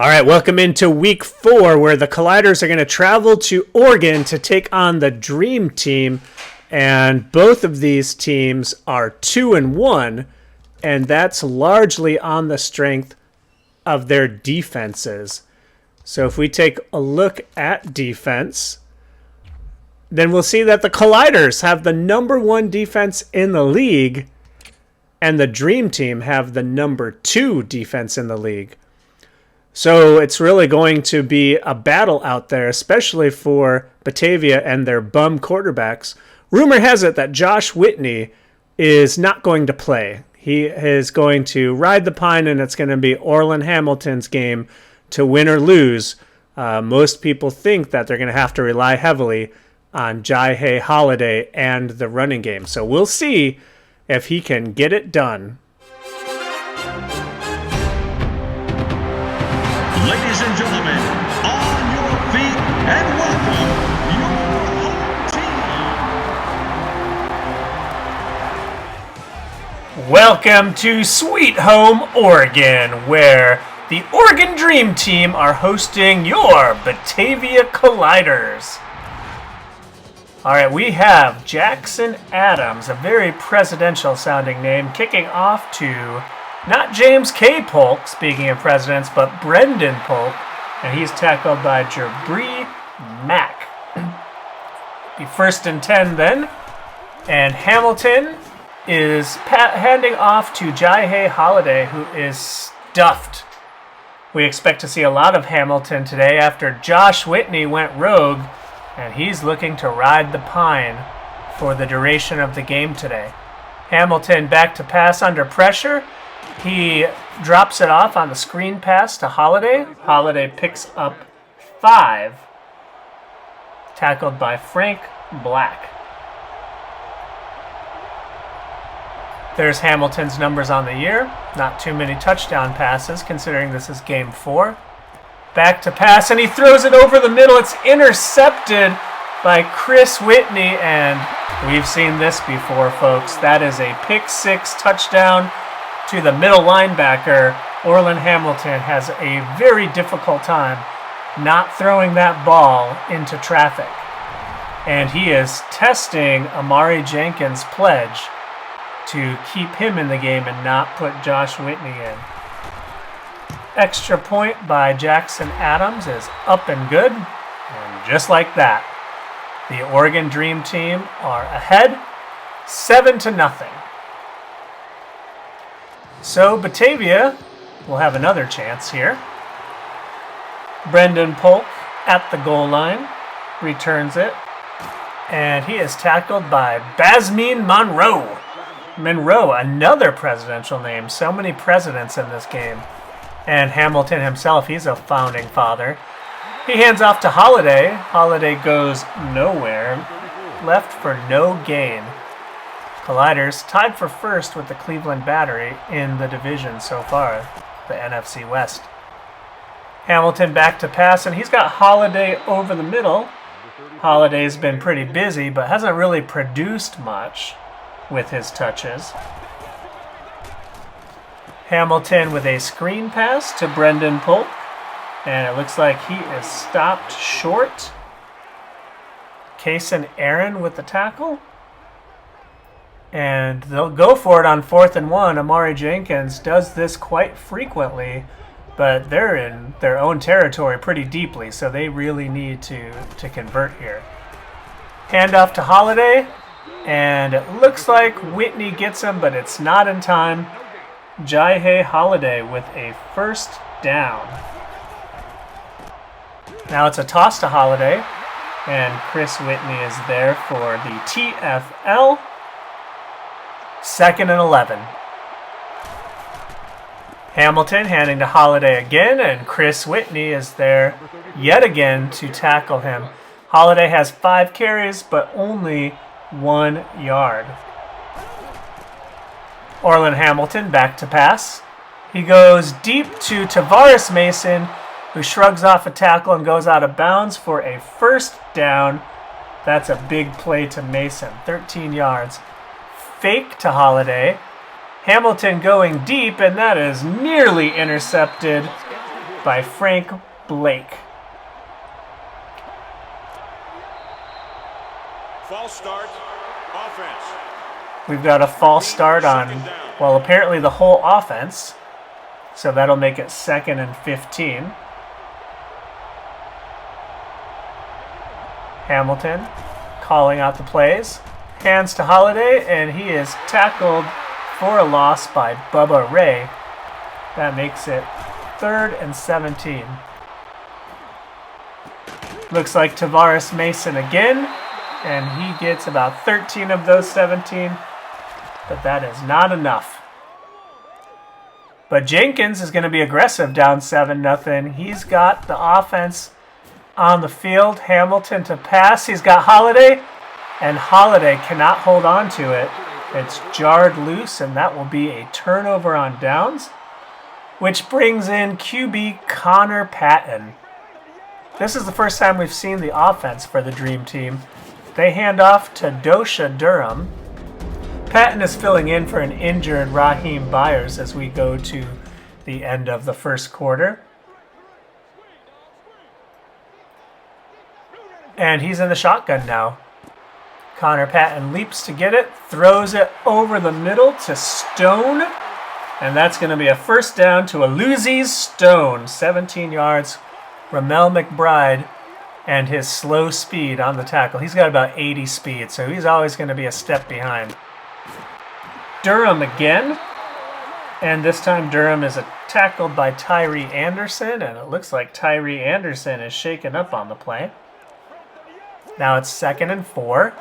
All right, welcome into week 4 where the Colliders are going to travel to Oregon to take on the Dream Team. And both of these teams are 2-1, and that's largely on the strength of their defenses. So if we take a look at defense, then we'll see that the Colliders have the #1 defense in the league, and the Dream Team have the #2 defense in the league. So it's really going to be a battle out there, especially for Batavia and their bum quarterbacks. Rumor has it that Josh Whitney is not going to play. He is going to ride the pine, and it's going to be Orlan Hamilton's game to win or lose. Most people think that they're going to have to rely heavily on Jai Holiday and the running game. So we'll see if he can get it done. Ladies and gentlemen, on your feet and welcome your home team. Welcome to Sweet Home, Oregon, where the Oregon Dream Team are hosting your Batavia Colliders. All right, we have Jackson Adams, a very presidential sounding name, kicking off to not James K. Polk, speaking of presidents, but Brendan Polk, and he's tackled by Jabri Mack. Be 1st and 10 then, and Hamilton is handing off to Jai Holiday, who is stuffed. We expect to see a lot of Hamilton today after Josh Whitney went rogue, and he's looking to ride the pine for the duration of the game today. Hamilton back to pass under pressure. He drops it off on the screen pass to Holiday. Holiday picks up 5. Tackled by Frank Black. There's Hamilton's numbers on the year. Not too many touchdown passes considering this is game 4. Back to pass, and he throws it over the middle. It's intercepted by Chris Whitney, and we've seen this before, folks. That is a pick 6 touchdown to the middle linebacker. Orlan Hamilton has a very difficult time not throwing that ball into traffic. And he is testing Amari Jenkins' pledge to keep him in the game and not put Josh Whitney in. Extra point by Jackson Adams is up and good. And just like that, the Oregon Dream Team are ahead 7-0. So Batavia will have another chance here. Brendan Polk at the goal line returns it, and he is tackled by Basmin Monroe. Monroe, another presidential name. So many presidents in this game. And Hamilton himself, he's a founding father. He hands off to Holiday. Holiday goes nowhere. Left for no gain. Colliders tied for 1st with the Cleveland Battery in the division so far, the NFC West. Hamilton back to pass, and he's got Holiday over the middle. Holiday's been pretty busy, but hasn't really produced much with his touches. Hamilton with a screen pass to Brendan Polk, and it looks like he is stopped short. Kason Aaron with the tackle. And they'll go for it on 4th and 1. Amari Jenkins does this quite frequently, but they're in their own territory pretty deeply, so they really need to convert here. Handoff to Holiday, and it looks like Whitney gets him, but it's not in time. Jai Holiday with a 1st down. Now it's a toss to Holiday, and Chris Whitney is there for the TFL. 2nd and 11. Hamilton handing to Holiday again, and Chris Whitney is there yet again to tackle him. Holiday has 5 carries, but only 1 yard. Orlan Hamilton back to pass. He goes deep to Tavares Mason, who shrugs off a tackle and goes out of bounds for a 1st down. That's a big play to Mason, 13 yards. Fake to Holiday. Hamilton going deep, and that is nearly intercepted by Frank Blake. False start, offense. We've got a false start on, well, apparently the whole offense. So that'll make it 2nd and 15. Hamilton calling out the plays. Hands to Holiday, and he is tackled for a loss by Bubba Ray. That makes it 3rd and 17. Looks like Tavares Mason again, and he gets about 13 of those 17, but that is not enough. But Jenkins is going to be aggressive down 7-0. He's got the offense on the field. Hamilton to pass. He's got Holiday, and Holiday cannot hold on to it. It's jarred loose, and that will be a turnover on downs, which brings in QB Connor Patton. This is the first time we've seen the offense for the Dream Team. They hand off to Dosha Durham. Patton is filling in for an injured Raheem Byers as we go to the end of the first quarter. And he's in the shotgun now. Connor Patton leaps to get it, throws it over the middle to Stone, and that's going to be a first down to Ulysses Stone, 17 yards. Ramel McBride and his slow speed on the tackle. He's got about 80 speed, so he's always going to be a step behind. Durham again, and this time Durham is tackled by Tyree Anderson, and it looks like Tyree Anderson is shaken up on the play. Now it's 2nd and 4.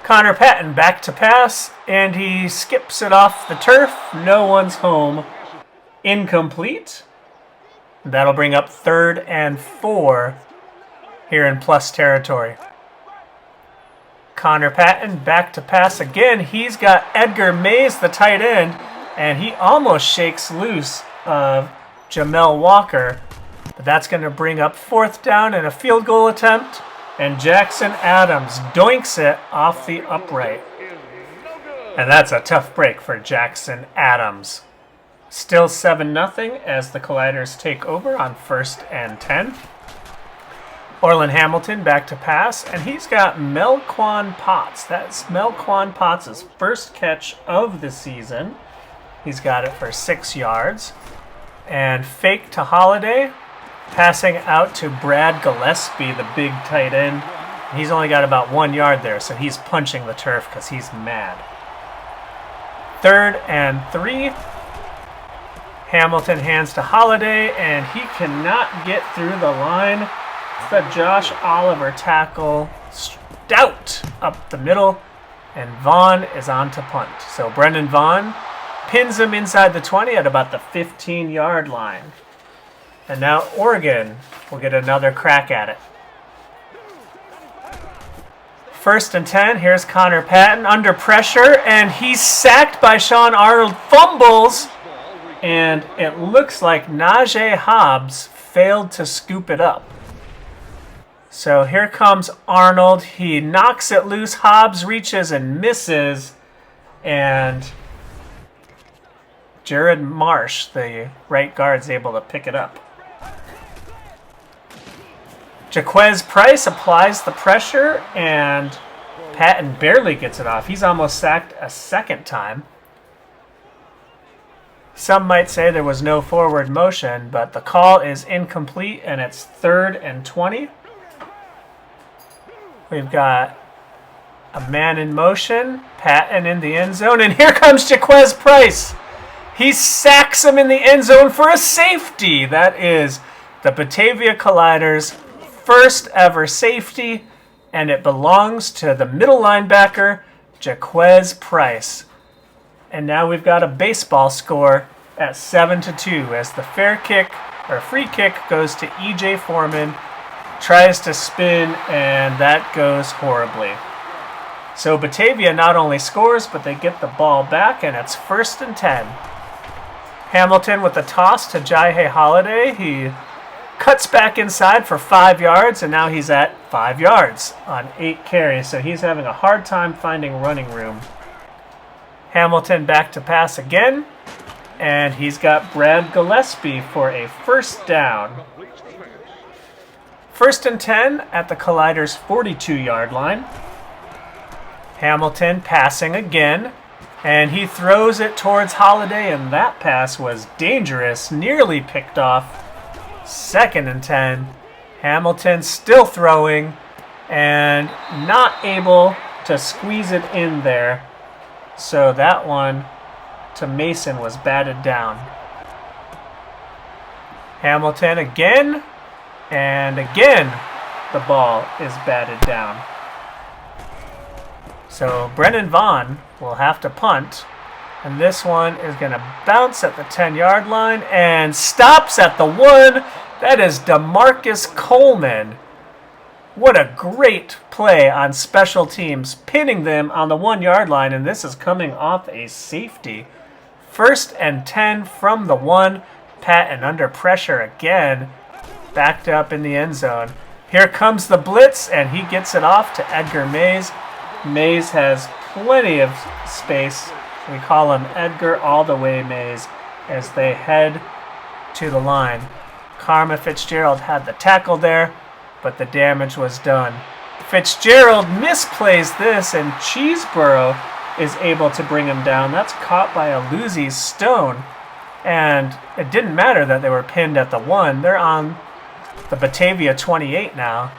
Connor Patton back to pass, and he skips it off the turf. No one's home. Incomplete. That'll bring up 3rd and 4 here in plus territory. Connor Patton back to pass again. He's got Edgar Mays, the tight end, and he almost shakes loose of Jamel Walker. But that's going to bring up 4th down and a field goal attempt. And Jackson Adams doinks it off the upright. And that's a tough break for Jackson Adams. Still 7-0 as the Colliders take over on 1st and 10. Orlan Hamilton back to pass, and he's got Melquan Potts. That's Melquan Potts' first catch of the season. He's got it for 6 yards. And fake to Holiday. Passing out to Brad Gillespie, the big tight end. He's only got about 1 yard there, so he's punching the turf because he's mad. 3rd and 3. Hamilton hands to Holiday, and he cannot get through the line. It's the Josh Oliver tackle. Stout up the middle, and Vaughn is on to punt. So Brendan Vaughn pins him inside the 20 at about the 15-yard line. And now Oregon will get another crack at it. 1st and 10. Here's Connor Patton under pressure, and he's sacked by Sean Arnold. Fumbles, and it looks like Najee Hobbs failed to scoop it up. So here comes Arnold. He knocks it loose. Hobbs reaches and misses, and Jared Marsh, the right guard, is able to pick it up. Jaquez Price applies the pressure, and Patton barely gets it off. He's almost sacked a 2nd time. Some might say there was no forward motion, but the call is incomplete, and it's 3rd and 20. We've got a man in motion, Patton in the end zone, and here comes Jaquez Price. He sacks him in the end zone for a safety. That is the Batavia Colliders' first ever safety, and it belongs to the middle linebacker, Jaquez Price. And now we've got a baseball score at 7-2 as the free kick goes to EJ Foreman, tries to spin, and that goes horribly. So Batavia not only scores, but they get the ball back, and it's 1st and 10. Hamilton with the toss to Jaihe Holiday. He cuts back inside for 5 yards, and now he's at 5 yards on 8 carries, so he's having a hard time finding running room. Hamilton back to pass again. And he's got Brad Gillespie for a first down. 1st and 10 at the Colliders' 42-yard line. Hamilton passing again. And he throws it towards Holiday, and that pass was dangerous, nearly picked off. 2nd and 10. Hamilton still throwing and not able to squeeze it in there. So that one to Mason was batted down. Hamilton again, and again the ball is batted down. So Brennan Vaughn will have to punt, and this one is going to bounce at the 10-yard line and stops at the 1. That is DeMarcus Coleman. What a great play on special teams, pinning them on the 1-yard line, and this is coming off a safety. 1st and 10 from the 1. Patton under pressure again, backed up in the end zone. Here comes the blitz, and he gets it off to Edgar Mays. Mays has plenty of space. We call him Edgar all the way Mays as they head to the line. Karma Fitzgerald had the tackle there, but the damage was done. Fitzgerald misplays this, and Cheeseborough is able to bring him down. That's caught by a Lucy Stone, and it didn't matter that they were pinned at the 1. They're on the Batavia 28 now,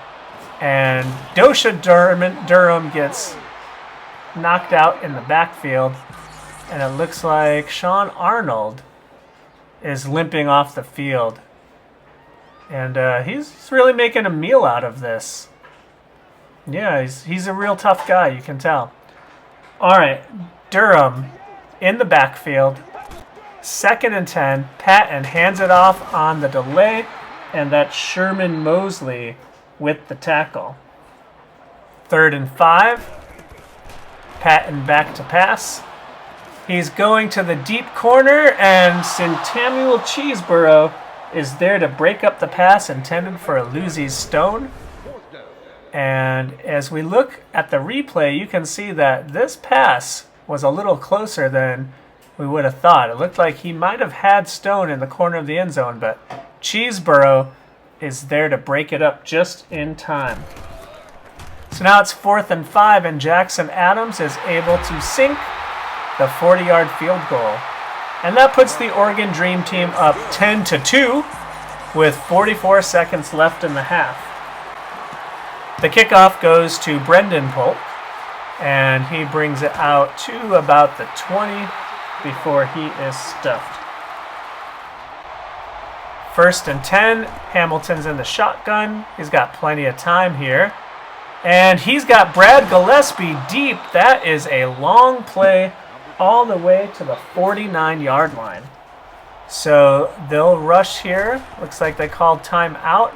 and Dosha Durham gets knocked out in the backfield, and it looks like Sean Arnold is limping off the field. And he's really making a meal out of this. Yeah, he's a real tough guy, you can tell. All right, Durham in the backfield. 2nd and 10. Patton hands it off on the delay, and that's Sherman Mosley with the tackle. 3rd and 5. Patton back to pass. He's going to the deep corner, and Centamule Cheeseborough is there to break up the pass intended for a Lucy Stone. And as we look at the replay, you can see that this pass was a little closer than we would have thought. It looked like he might have had Stone in the corner of the end zone, but Cheeseborough is there to break it up just in time. So now it's 4th and 5, and Jackson Adams is able to sink the 40-yard field goal. And that puts the Oregon Dream Team up 10-2 with 44 seconds left in the half. The kickoff goes to Brendan Polk, and he brings it out to about the 20 before he is stuffed. 1st and 10, Hamilton's in the shotgun. He's got plenty of time here. And he's got Brad Gillespie deep. That is a long play all the way to the 49-yard line. So they'll rush here. Looks like they called timeout.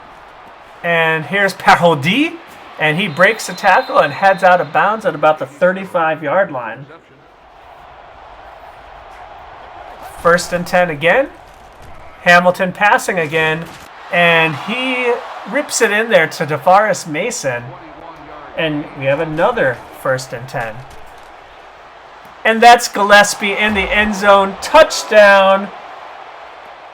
And here's Parodi, and he breaks the tackle and heads out of bounds at about the 35-yard line. 1st and 10 again. Hamilton passing again, and he rips it in there to DeForest Mason. And we have another 1st and 10. And that's Gillespie in the end zone. Touchdown.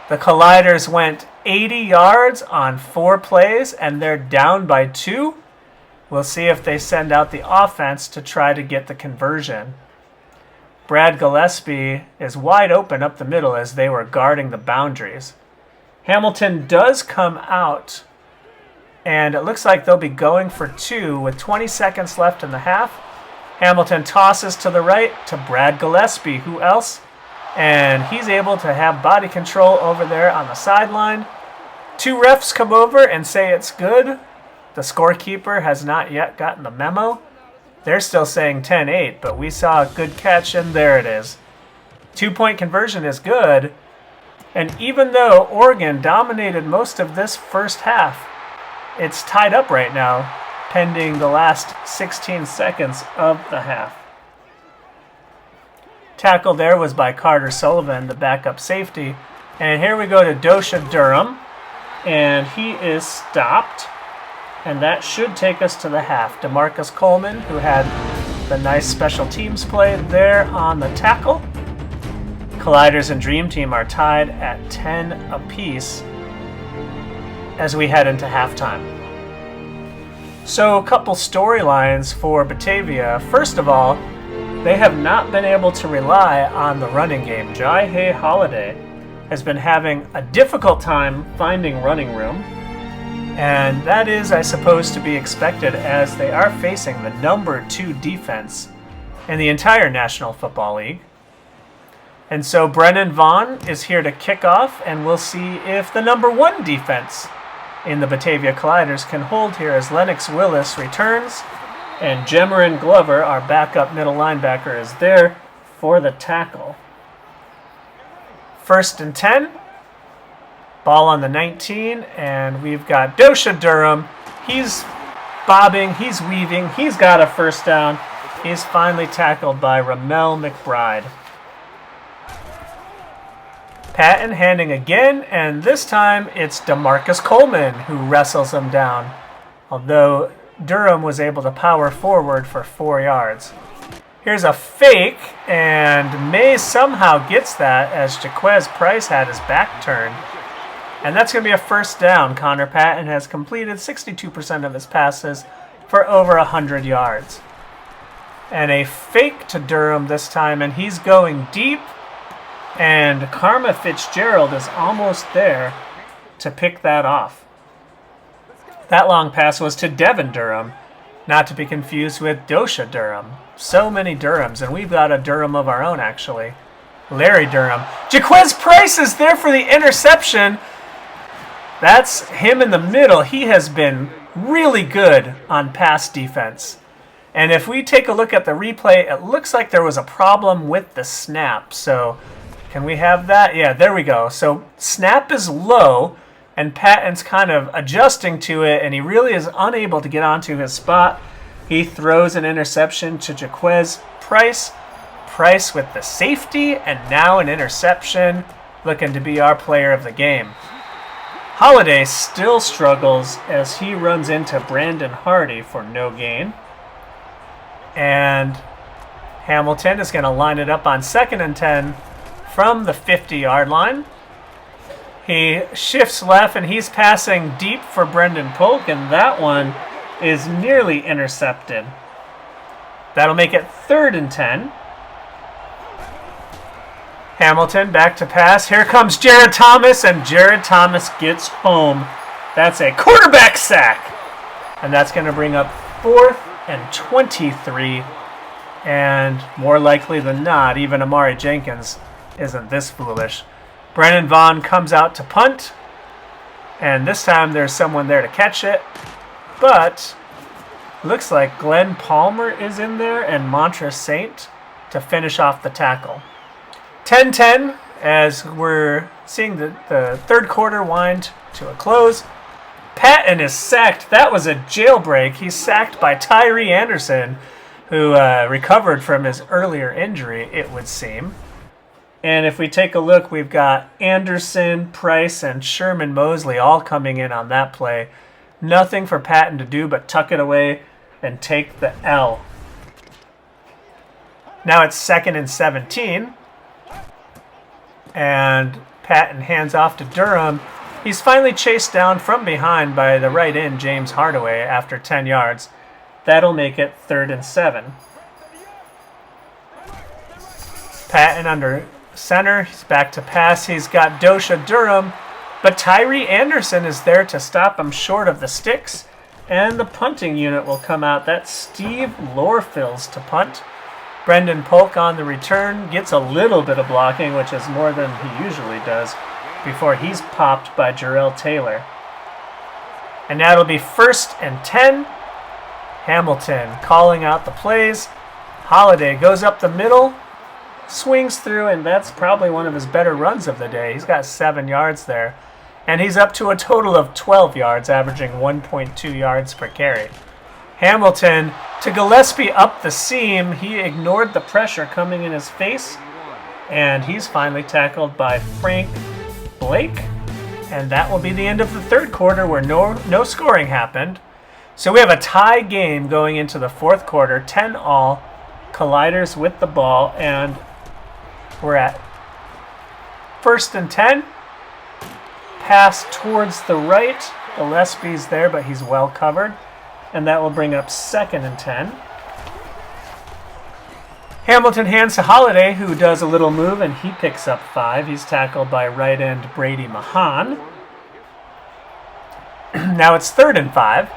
The Colliders went 80 yards on 4 plays, and they're down by 2. We'll see if they send out the offense to try to get the conversion. Brad Gillespie is wide open up the middle as they were guarding the boundaries. Hamilton does come out, and it looks like they'll be going for 2 with 20 seconds left in the half. Hamilton tosses to the right to Brad Gillespie. Who else? And he's able to have body control over there on the sideline. 2 refs come over and say it's good. The scorekeeper has not yet gotten the memo. They're still saying 10-8, but we saw a good catch, and there it is. 2-point conversion is good. And even though Oregon dominated most of this first half, it's tied up right now, pending the last 16 seconds of the half. Tackle there was by Carter Sullivan, the backup safety. And here we go to Dosha Durham, and he is stopped. And that should take us to the half. DeMarcus Coleman, who had the nice special teams play there on the tackle. Colliders and Dream Team are tied at 10 apiece as we head into halftime. So a couple storylines for Batavia. First of all, they have not been able to rely on the running game. Jai Holiday has been having a difficult time finding running room, and that is, I suppose, to be expected as they are facing the number 2 defense in the entire National Football League. And so Brennan Vaughn is here to kick off, and we'll see if the number 1 defense in the Batavia Colliders can hold here as Lennox Willis returns, and Jemarin Glover, our backup middle linebacker, is there for the tackle. 1st and 10. Ball on the 19, and we've got Dosha Durham. He's bobbing, he's weaving, he's got a first down. He's finally tackled by Ramel McBride. Patton handing again, and this time it's DeMarcus Coleman who wrestles him down, although Durham was able to power forward for 4 yards. Here's a fake, and May somehow gets that as Jaquez Price had his back turned. And that's going to be a first down. Connor Patton has completed 62% of his passes for over 100 yards. And a fake to Durham this time, and he's going deep. And Karma Fitzgerald is almost there to pick that off. That long pass was to Devin Durham, not to be confused with Dosha Durham. So many Durhams, and we've got a Durham of our own, actually. Larry Durham. Jaquez Price is there for the interception. That's him in the middle. He has been really good on pass defense. And if we take a look at the replay, it looks like there was a problem with the snap. So can we have that? Yeah, there we go. So snap is low, and Patton's kind of adjusting to it, and he really is unable to get onto his spot. He throws an interception to Jaquez Price. Price with the safety, and now an interception, looking to be our player of the game. Holiday still struggles as he runs into Brandon Hardy for no gain. And Hamilton is going to line it up on 2nd and 10 from the 50-yard line. He shifts left, and he's passing deep for Brendan Polk, and that one is nearly intercepted. That'll make it 3rd and 10. Hamilton back to pass. Here comes Jared Thomas, and Jared Thomas gets home. That's a quarterback sack. And that's going to bring up 4th and 23. And more likely than not, even Amari Jenkins isn't this foolish. Brennan Vaughn comes out to punt. And this time there's someone there to catch it. But looks like Glenn Palmer is in there and Montre Saint to finish off the tackle. 10-10 as we're seeing the 3rd quarter wind to a close. Patton is sacked. That was a jailbreak. He's sacked by Tyree Anderson, who recovered from his earlier injury, it would seem. And if we take a look, we've got Anderson, Price, and Sherman Mosley all coming in on that play. Nothing for Patton to do but tuck it away and take the L. Now it's 2nd and 17. And Patton hands off to Durham. He's finally chased down from behind by the right end, James Hardaway, after 10 yards. That'll make it 3rd and 7. Patton under center. He's back to pass. He's got Dosha Durham, but Tyree Anderson is there to stop him short of the sticks, and the punting unit will come out. That's Steve Lorfils to punt. Brendan Polk on the return gets a little bit of blocking, which is more than he usually does, before he's popped by Jarrell Taylor. And now it'll be 1st and 10. Hamilton calling out the plays. Holiday goes up the middle, swings through, and that's probably one of his better runs of the day. He's got 7 yards there. And he's up to a total of 12 yards, averaging 1.2 yards per carry. Hamilton to Gillespie up the seam. He ignored the pressure coming in his face, and he's finally tackled by Frank Blake. And that will be the end of the 3rd quarter, where no scoring happened. So we have a tie game going into the 4th quarter, 10-all. Colliders with the ball, and we're at First and 10. Pass towards the right. Gillespie's there, but he's well covered. And that will bring up second and 10. Hamilton hands to Holiday, who does a little move, and he picks up 5. He's tackled by right end Brady Mahan. Now it's third and 5.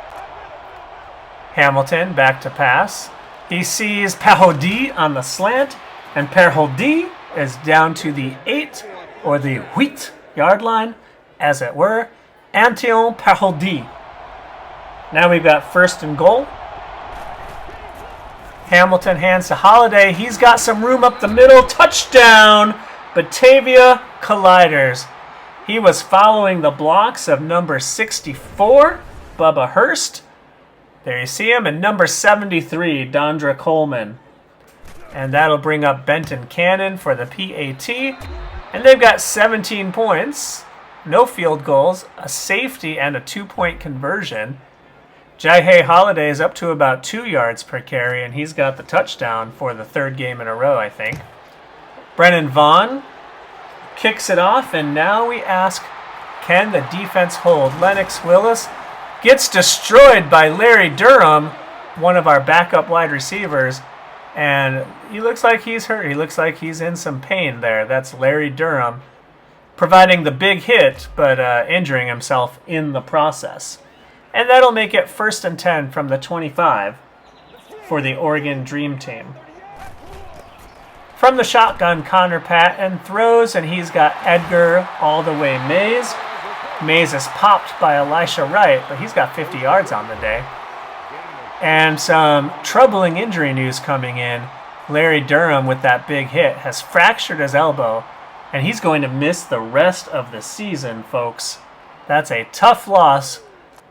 Hamilton back to pass. He sees Perhodi on the slant, and Perhodi is down to the 8, or the 8 yard line, as it were. Antion Perhodi. Now we've got first and goal. Hamilton hands to Holiday. He's got some room up the middle. Touchdown, Batavia Colliders. He was following the blocks of number 64, Bubba Hurst. There you see him. And number 73, Dondra Coleman. And that'll bring up Benton Cannon for the PAT. And they've got 17 points, no field goals, a safety, and a 2-point conversion. Jai Holiday is up to about 2 yards per carry, and he's got the touchdown for the third game in a row, I think. Brennan Vaughn kicks it off, and now we ask, can the defense hold? Lennox Willis gets destroyed by Larry Durham, one of our backup wide receivers, and he looks like he's hurt. He looks like he's in some pain there. That's Larry Durham providing the big hit, but injuring himself in the process. And that'll make it first and 10 from the 25 for the Oregon Dream Team. From the shotgun, Connor Patton throws, and he's got Edgar all the way Mays. Mays is popped by Elisha Wright, but he's got 50 yards on the day. And some troubling injury news coming in. Larry Durham, with that big hit, has fractured his elbow, and he's going to miss the rest of the season, folks. That's a tough loss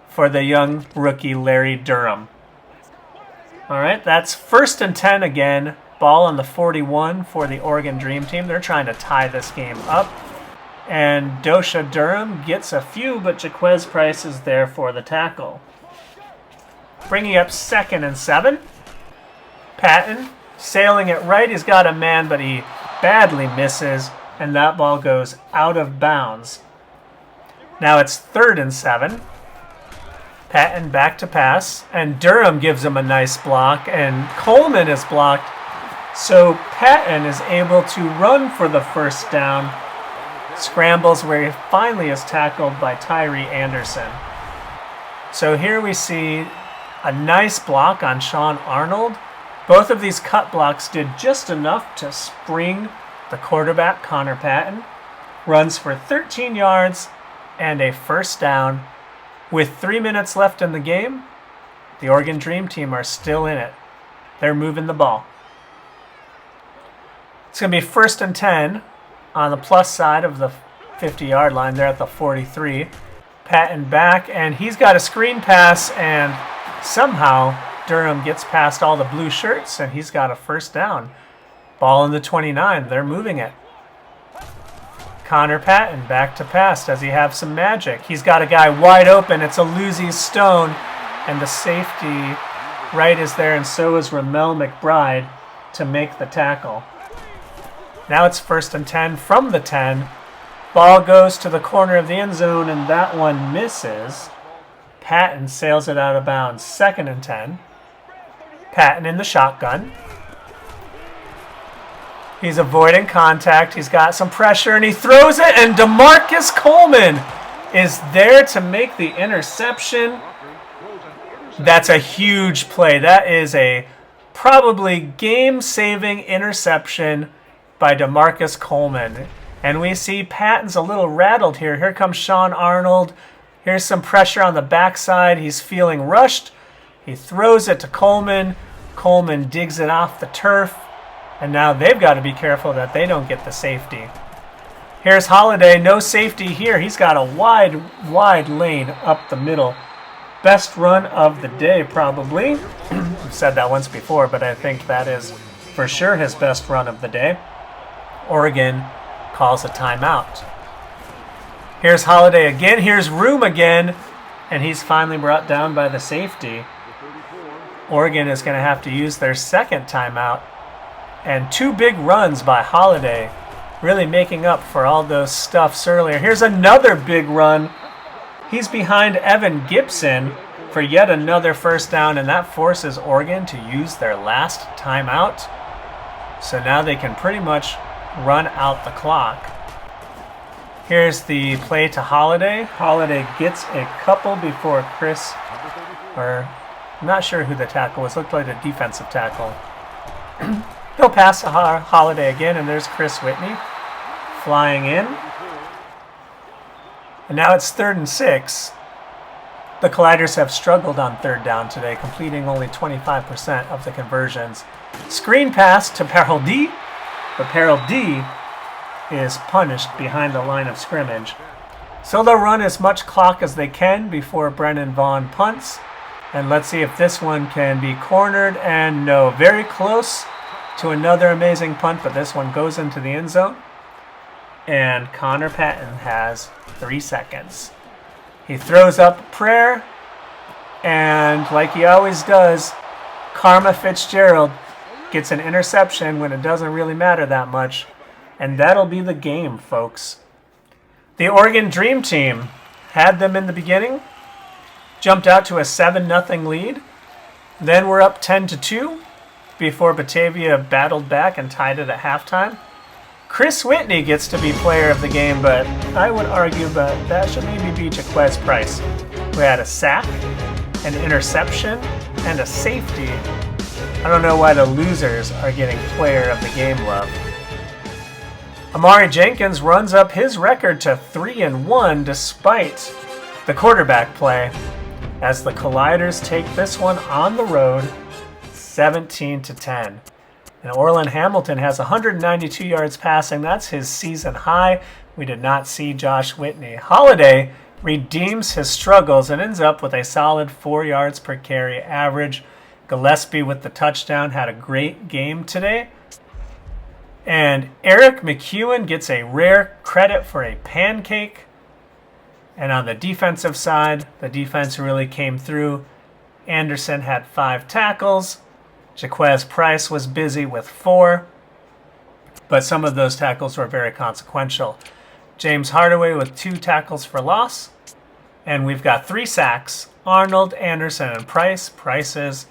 for the young rookie Larry Durham. All right, that's first and 10 again. Ball on the 41 for the Oregon Dream Team. They're trying to tie this game up. And Dosha Durham gets a few, but Jaquez Price is there for the tackle. Bringing up second and 7. Patton sailing it right. He's got a man, but he badly misses, and that ball goes out of bounds. Now it's third and 7. Patton back to pass, and Durham gives him a nice block, and Coleman is blocked. So Patton is able to run for the first down. Scrambles where he finally is tackled by Tyree Anderson. So here we see a nice block on Sean Arnold. Both of these cut blocks did just enough to spring the quarterback, Connor Patton. Runs for 13 yards and a first down. With 3 minutes left in the game, the Oregon Dream Team are still in it. They're moving the ball. It's going to be first and 10 on the plus side of the 50-yard line. They're at the 43. Patton back, and he's got a screen pass, and somehow Durham gets past all the blue shirts, and he's got a first down. Ball in the 29. They're moving it. Connor Patton back to pass. Does he have some magic? He's got a guy wide open. It's a Lucy Stone, and the safety right is there, and so is Ramel McBride to make the tackle. Now it's first and 10 from the 10. Ball goes to the corner of the end zone, and that one misses. Patton sails it out of bounds. Second and 10. Patton in the shotgun. He's avoiding contact. He's got some pressure, and he throws it, and DeMarcus Coleman is there to make the interception. That's a huge play. That is a probably game-saving interception by DeMarcus Coleman. And we see Patton's a little rattled here. Here comes Sean Arnold. Here's some pressure on the backside. He's feeling rushed. He throws it to Coleman. Coleman digs it off the turf. And now they've got to be careful that they don't get the safety. Here's Holiday. No safety here. He's got a wide lane up the middle. Best run of the day, probably. I've said that once before, but I think that is for sure his best run of the day. Oregon calls a timeout. Here's Holiday again. Here's Room again. And he's finally brought down by the safety. Oregon is going to have to use their second timeout. And 2 big runs by Holiday really making up for all those stuffs earlier. Here's another big run. He's behind Evan Gibson for yet another first down, and that forces Oregon to use their last timeout. So now they can pretty much run out the clock. Here's the play to Holiday. Holiday gets a couple before Chris, or I'm not sure who the tackle was. Looked like a defensive tackle. He'll pass to Holiday again, and there's Chris Whitney flying in. And now it's 3rd and 6. The Colliders have struggled on 3rd down today, completing only 25% of the conversions. Screen pass to Peril D, but Peril D is punished behind the line of scrimmage. So they'll run as much clock as they can before Brennan Vaughn punts. And let's see if this one can be cornered. And no, very close to another amazing punt, but this one goes into the end zone. And Connor Patton has 3 seconds. He throws up a prayer, and like he always does, Karma Fitzgerald gets an interception when it doesn't really matter that much. And that'll be the game, folks. The Oregon Dream Team had them in the beginning, jumped out to a 7-0 lead. Then we're up 10-2 before Batavia battled back and tied it at halftime. Chris Whitney gets to be player of the game, but I would argue that should maybe be Jaquez Price, who had a sack, an interception, and a safety. I don't know why the losers are getting player of the game love. Amari Jenkins runs up his record to 3-1 despite the quarterback play, as the Colliders take this one on the road 17-10. And Orlan Hamilton has 192 yards passing. That's his season high. We did not see Josh Whitney. Holiday redeems his struggles and ends up with a solid 4 yards per carry average. Gillespie with the touchdown had a great game today. And Eric McEwen gets a rare credit for a pancake. And on the defensive side, the defense really came through. Anderson had 5 tackles. Jaquez Price was busy with 4, but some of those tackles were very consequential. James Hardaway with 2 tackles for loss, and we've got 3 sacks. Arnold, Anderson, and Price. Price's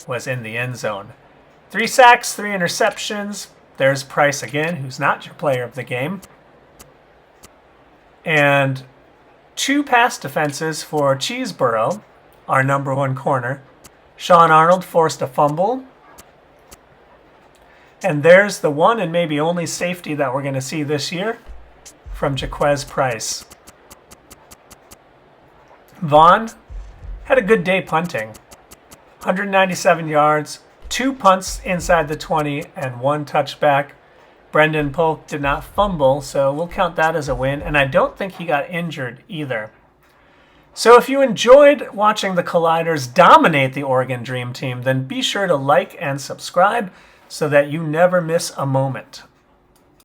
was in the end zone. 3 sacks, 3 interceptions. There's Price again, who's not your player of the game. And 2 pass defenses for Cheeseborough, our number 1 corner. Sean Arnold forced a fumble. And there's the one and maybe only safety that we're going to see this year from Jaquez Price. Vaughn had a good day punting. 197 yards, 2 punts inside the 20, and 1 touchback. Brendan Polk did not fumble, so we'll count that as a win. And I don't think he got injured either. So if you enjoyed watching the Colliders dominate the Oregon Dream Team, then be sure to like and subscribe so that you never miss a moment.